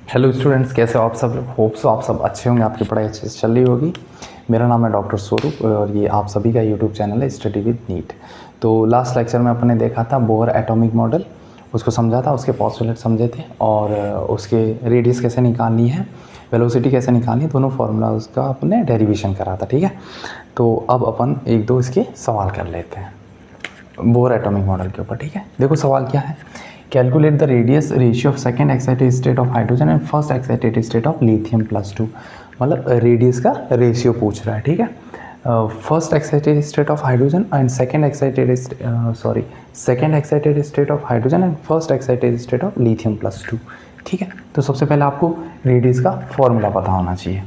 Hello students, कैसे हो आप सब? होप सो आप सब अच्छे होंगे, आपकी पढ़ाई अच्छे से चल रही होगी। मेरा नाम है डॉक्टर स्वरूप और ये आप सभी का यूट्यूब चैनल है स्टडी विद नीट। तो लास्ट लेक्चर में अपने देखा था बोहर एटॉमिक मॉडल, उसको समझा था, उसके पॉस्टुलेट समझे थे और उसके रेडियस कैसे निकालनी है, वेलोसिटी कैसे निकालनी है, दोनों फार्मूला उसका अपने डेरिवेशन करा था। ठीक है, तो अब अपन एक दो इसके सवाल कर लेते हैं बोहर एटॉमिक मॉडल के ऊपर। ठीक है, देखो सवाल क्या है। Calculate the radius ratio of second excited state of hydrogen and first excited state of lithium +2। मतलब रेडियस का रेशियो पूछ रहा है। ठीक है, first excited state of hydrogen and second excited state of hydrogen and first excited state of lithium +2। ठीक है, तो सबसे पहले आपको रेडियस का फॉर्मूला पता होना चाहिए।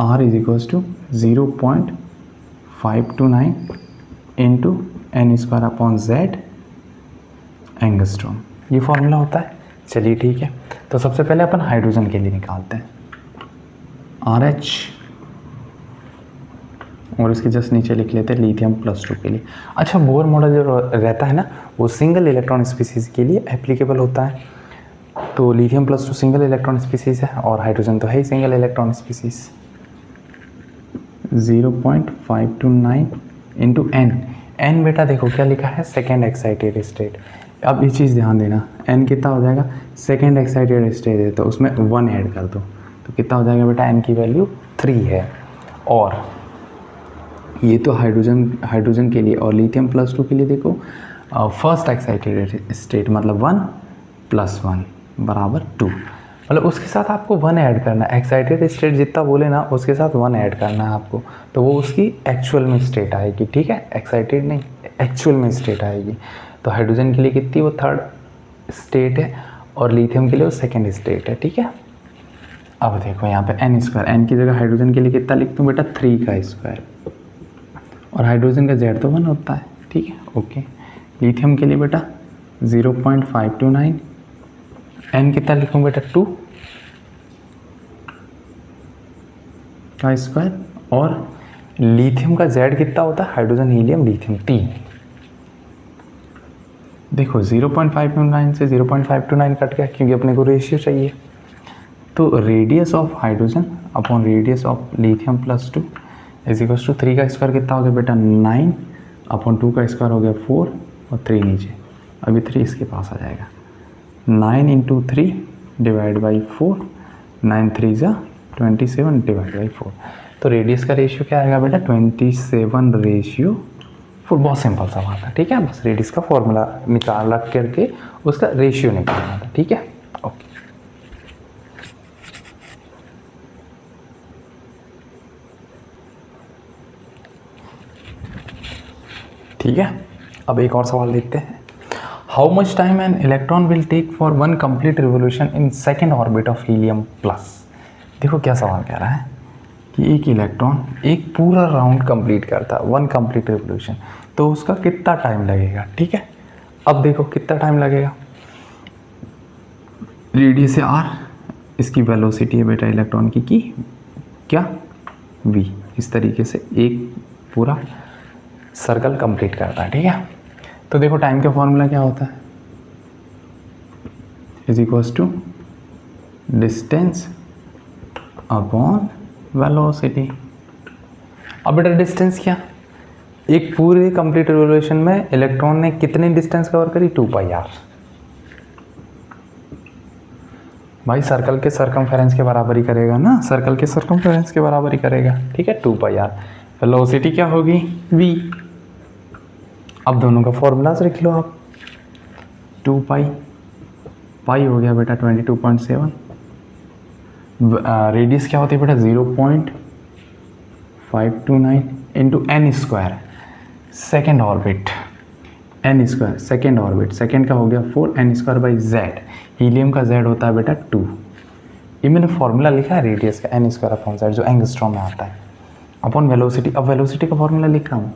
R is equals to 0.529 into n² angstrom, ये फॉर्मूला होता है। चलिए ठीक है, तो सबसे पहले अपन हाइड्रोजन के लिए निकालते हैं RH और इसके जस्ट नीचे लिख लेते हैं लिथियम +2 के लिए। अच्छा, बोहर मॉडल जो रहता है ना, वो सिंगल इलेक्ट्रॉन स्पीसीज के लिए एप्लीकेबल होता है। तो लिथियम +2 सिंगल इलेक्ट्रॉन स्पीसीज है और हाइड्रोजन तो है ही single electron species. 0.529 into n बेटा देखो क्या लिखा है, सेकेंड एक्साइटेड स्टेट। अब ये चीज़ ध्यान देना, n कितना हो जाएगा, सेकेंड एक्साइटेड स्टेट है तो उसमें 1 ऐड कर दो तो कितना हो जाएगा बेटा, n की वैल्यू 3 है। और ये तो हाइड्रोजन के लिए, और लिथियम +2 के लिए देखो फर्स्ट एक्साइटेड स्टेट मतलब 1 + 1 बराबर 2। मतलब उसके साथ आपको 1 ऐड करना है, एक्साइटेड स्टेट जितना बोले ना उसके साथ 1 ऐड करना है आपको, तो वो उसकी एक्चुअल में स्टेट आएगी। ठीक है, एक्साइटेड नहीं, एक्चुअल में स्टेट आएगी। तो हाइड्रोजन के लिए कितनी, वो थर्ड स्टेट है और लिथियम के लिए वो सेकेंड स्टेट है। ठीक है, अब देखो यहाँ पे n² n की जगह हाइड्रोजन के लिए कितना लिख दूँ बेटा, 3 का स्क्वायर, और हाइड्रोजन का Z तो 1 होता है। ठीक है, ओके। लिथियम के लिए बेटा 0.529, n कितना लिखूँ बेटा, 2 का स्क्वायर, और लिथियम का Z कितना होता है, हाइड्रोजन हीलियम लिथियम 3। देखो 0.529 से 0.529 कट गया क्योंकि अपने को रेशियो चाहिए। तो radius of hydrogen upon radius of lithium +2 is equals to 3 का स्क्वायर कितना हो गया बेटा, 9 अपॉन 2 का स्क्वायर हो गया 4 और 3 नीचे, अभी 3 इसके पास आ जाएगा। 9 इंटू 3 डिवाइड बाई 4, 9 3 जा 27 डिवाइड बाई 4। तो रेडियस का रेशियो क्या आएगा बेटा, 27/4। बहुत सिंपल सवाल था। ठीक है, बस रेडियस का फॉर्मूला निकाल रख करके उसका रेशियो निकालना था। ठीक है, ओके। ठीक है, अब एक और सवाल देखते हैं। How much time an electron will take for 1 complete revolution in second orbit of helium plus. देखो क्या सवाल कह रहा है कि एक इलेक्ट्रॉन एक पूरा राउंड कंप्लीट करता है, 1 कंप्लीट रिवोल्यूशन, तो उसका कितना टाइम लगेगा। ठीक है, अब देखो कितना टाइम लगेगा, रेडियस है r, इसकी वेलोसिटी है बेटा इलेक्ट्रॉन की क्या, v। इस तरीके से एक पूरा सर्कल कंप्लीट करता है। ठीक है, तो देखो टाइम का फॉर्मूला क्या होता है, is equals to distance upon velocity. अब बेटा डिस्टेंस क्या, एक पूरे कंप्लीट रिवोल्यूशन में इलेक्ट्रॉन ने कितनी डिस्टेंस कवर करी, 2πr। भाई सर्कल के सरकमफेरेंस के बराबर ही करेगा ना, सर्कल के सरकमफेरेंस के बराबर ही करेगा। ठीक है, 2πr। वेलोसिटी क्या होगी, v। अब दोनों का फॉर्मूला लिख लो आप, 2π, पाई हो गया बेटा 22.7। रेडियस क्या होती है बेटा, 0.529 into n², second orbit, n², second orbit, second का हो गया 4, n² बाई z। हीलियम का z होता है बेटा 2। ये मैंने फॉर्मूला लिखा है रेडियस का, n² अपॉन z, जो एंगस्ट्रॉम में आता है, अपॉन वेलोसिटी। अब वेलोसिटी का फॉर्मूला लिख रहा हूँ,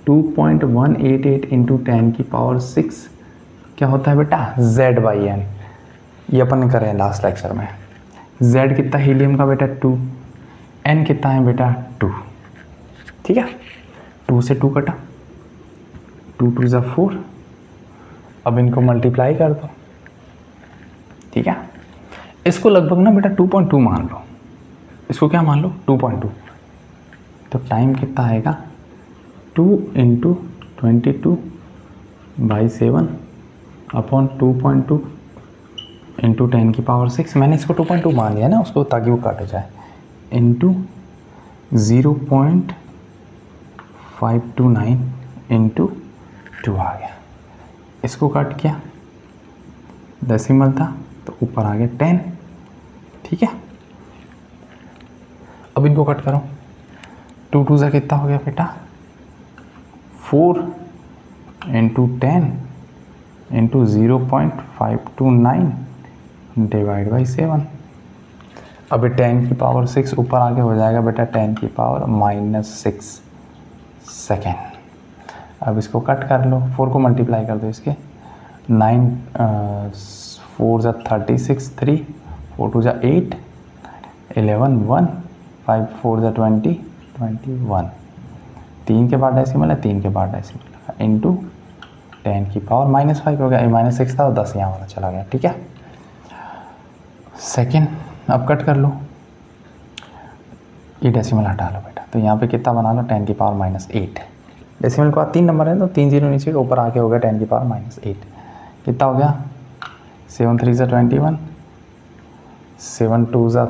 2.188 इंटू 10⁶ क्या होता है बेटा, z/n। ये अपन ने करें लास्ट लेक्चर में। z कितना हीलियम का बेटा 2, n कितना है बेटा 2। ठीक है, 2 से 2 कटा, 2 2 ज़ा 4। अब इनको मल्टीप्लाई कर दो। ठीक है, इसको लगभग ना बेटा 2.2 मान लो, इसको क्या मान लो 2.2। तो टाइम कितना आएगा 2 × 22/7 अपॉन 2.2 × 10⁶। मैंने इसको 2.2 मान लिया ना उसको, ताकि वो काट जाए, इंटू 0.529 × 2 आ गया। इसको कट किया, डेसिमल था तो ऊपर आ गया 10। ठीक है, अब इनको कट करो, 2 2 से कितना हो गया बेटा 4 × 10 × 0.529 डिवाइड बाई 7। अब 10⁶ ऊपर आगे हो जाएगा बेटा 10⁻⁻6 सेकेंड। अब इसको कट कर लो, 4 को मल्टीप्लाई कर दो इसके, 9 4 × 36 3 4 2 × 8 11 1 5 4 × 20 21। 3 के बाद डेसिमल है, 3 के बाद डेसिमल इंटू 10⁻⁻5 हो गया, -6 था और 10 यहाँ वाला चला गया। ठीक है, सेकेंड। अब कट कर लो, ये डेसिमल हटा लो बेटा, तो यहाँ पे कितना बना लो 10⁻⁻8। डेसिमल के बाद 3 नंबर है तो 3 0 नीचे के ऊपर आके हो गया 10⁻⁻8। कितना हो गया 7 3 × 21 7 2 ×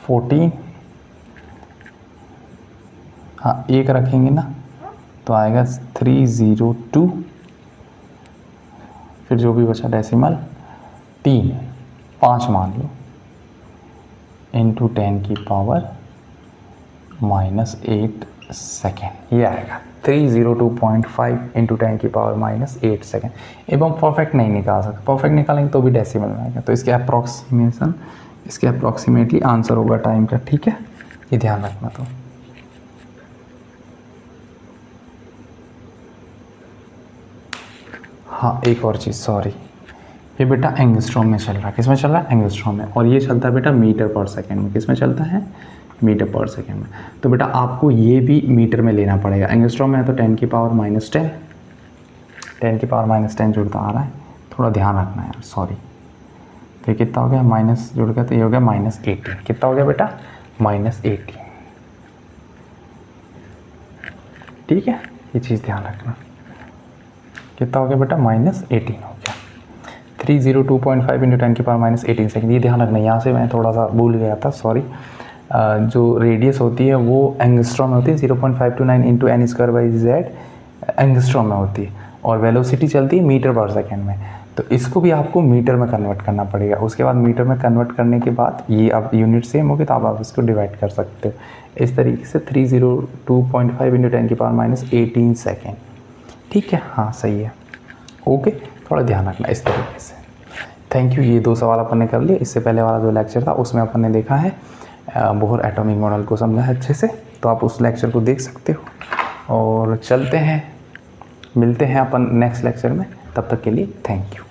14। हाँ, एक रखेंगे ना तो आएगा 302। फिर जो भी बचा डेसिमल 3 5 मान लो इंटू 10⁻⁻8 सेकेंड, ये आएगा 302.5 × 10⁻⁻8 सेकेंड। एवं परफेक्ट नहीं निकाल सकते, परफेक्ट निकालेंगे तो भी डेसिमल में आएगा, तो इसके अप्रॉक्सीमेटली आंसर होगा टाइम का। ठीक है, ये ध्यान रखना। तो हाँ, एक और चीज़, सॉरी, ये बेटा एंगस्ट्रॉम में चल रहा है। किस में चल रहा है? एंगस्ट्रॉम में। और ये चलता है बेटा मीटर पर सेकेंड में। किस में चलता है? मीटर पर सेकेंड में। तो बेटा आपको ये भी मीटर में लेना पड़ेगा। एंगस्ट्रॉम में है तो 10⁻⁻10 10⁻⁻10 जुड़ता आ रहा है, थोड़ा ध्यान रखना यार, सॉरी। तो कितना हो गया माइनस जुड़ गया, तो ये हो गया -18। कितना हो गया बेटा -18। ठीक है, ये चीज़ ध्यान रखना। कितना हो गया बेटा -18 हो गया। 302.5 × 10⁻⁻18 सेकेंड, ये ध्यान रखना। यहाँ से मैं थोड़ा सा भूल गया था, सॉरी। जो रेडियस होती है वो एंगस्ट्रॉम में होती है, 0.529 × n²/z एंगस्ट्रॉम में होती है, और वेलोसिटी चलती है मीटर पर सेकेंड में। तो इसको भी आपको मीटर में कन्वर्ट करना पड़ेगा। उसके बाद मीटर में कन्वर्ट करने के बाद ये अब यूनिट सेम होगी तो आप इसको डिवाइड कर सकते हो इस तरीके से, 302.5 × 10⁻⁻18 सेकेंड। ठीक है, हाँ सही है, ओके। थोड़ा ध्यान रखना इस तरीके से। Thank you. ये 2 सवाल अपन ने कर लिए। इससे पहले वाला जो लेक्चर था उसमें अपन ने देखा है बोहर एटॉमिक मॉडल को समझा है अच्छे से, तो आप उस लेक्चर को देख सकते हो। और चलते हैं, मिलते हैं अपन नेक्स्ट लेक्चर में। तब तक के लिए थैंक यू।